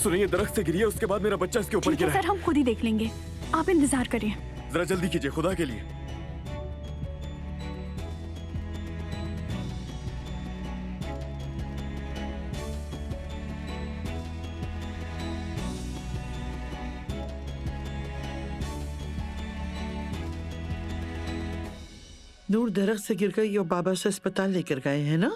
सुनिए, ये दरख्त से गिरी है, उसके बाद मेरा बच्चा इसके ऊपर ठीक है गिरा है। सर, हम खुद ही देख लेंगे, आप इंतजार करिए। जरा जल्दी कीजिए, खुदा के लिए। नूर दरख्त से गिर गई और बाबा से अस्पताल लेकर गए हैं ना?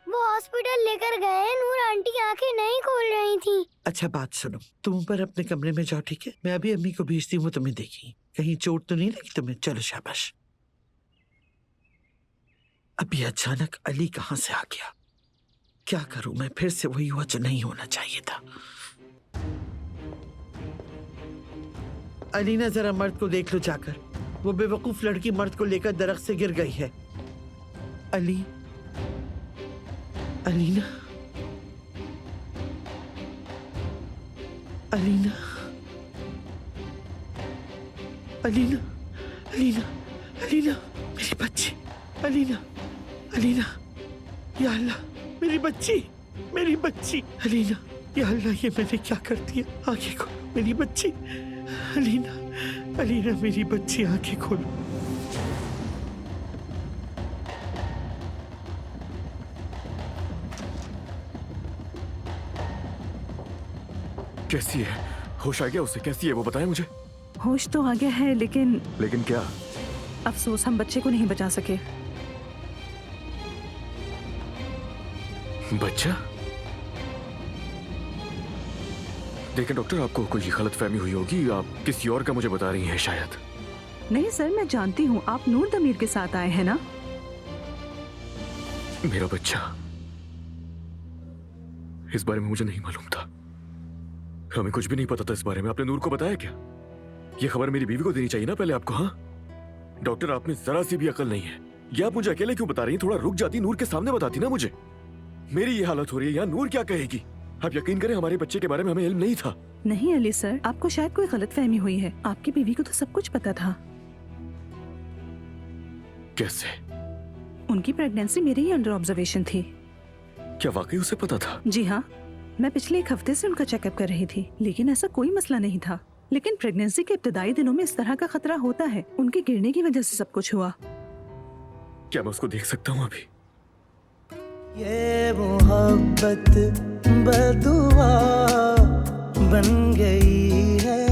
वो हॉस्पिटल लेकर गए हैं। नूर आंटी आंखें नहीं खोल रही थी। अच्छा बात सुनो, तुम ऊपर अपने कमरे में जाओ, ठीक है? मैं अभी अम्मी को भेजती हूँ, तुम्हें देखी कहीं चोट तो नहीं लगी तुम्हें। चलो शाबाश। अभी अचानक अली कहाँ से आ गया? क्या करूं मैं? फिर से वही हुआ जो नहीं होना चाहिए था। अलीना जरा मर्द को देख लो जाकर, वो बेवकूफ लड़की मर्द को लेकर दरख्त से गिर गई है। अली, अलीना, अलीना, अलीना, अलीना, अलीना, मेरी बच्ची, अलीना, अलीना, या अल्लाह, मेरी बच्ची, मेरी बच्ची, अलीना, या अल्लाह, ये मैंने क्या कर दिया? आंखें खोलो मेरी बच्ची, अलीना, अलीना, मेरी बच्ची, आंखें खोलो। कैसी है? होश आ गया उसे? कैसी है वो, बताएं मुझे। होश तो आ गया है, लेकिन लेकिन क्या? अफसोस हम बच्चे को नहीं बचा सके। बच्चा? देखें डॉक्टर, आपको कोई गलतफहमी हुई होगी, आप किसी और का मुझे बता रही हैं शायद। नहीं सर, मैं जानती हूँ आप नूर दमीर के साथ आए हैं ना। मेरा बच्चा, इस बारे में मुझे नहीं मालूम था। हमें कुछ भी नहीं पता था इस बारे में। आपने नूर को बताया क्या? ये खबर मेरी बीवी को देनी चाहिए ना पहले आपको। हाँ डॉक्टर, आप में जरा सी भी अकल नहीं है। ये आप मुझे अकेले क्यों बता रही हैं? थोड़ा रुक जाती, नूर के सामने बताती ना मुझे। मेरी ये हालत हो रही है यहाँ, नूर क्या कहेगी? आप यकीन करें, हमारे बच्चे के बारे में हमें इल्म नहीं था। नहीं अली सर, आपको शायद कोई गलतफहमी हुई है। आपकी बीवी को तो सब कुछ पता था। कैसे? उनकी प्रेगनेंसी मेरे ही अंडर ऑब्जर्वेशन थी। क्या वाकई उसे पता था? जी हाँ, मैं पिछले 1 हफ्ते से उनका चेकअप कर रही थी, लेकिन ऐसा कोई मसला नहीं था। लेकिन प्रेगनेंसी के इब्तदाई दिनों में इस तरह का खतरा होता है। उनके गिरने की वजह से सब कुछ हुआ। क्या मैं उसको देख सकता हूँ अभी? ये मोहब्बत बदुआ बन गई है।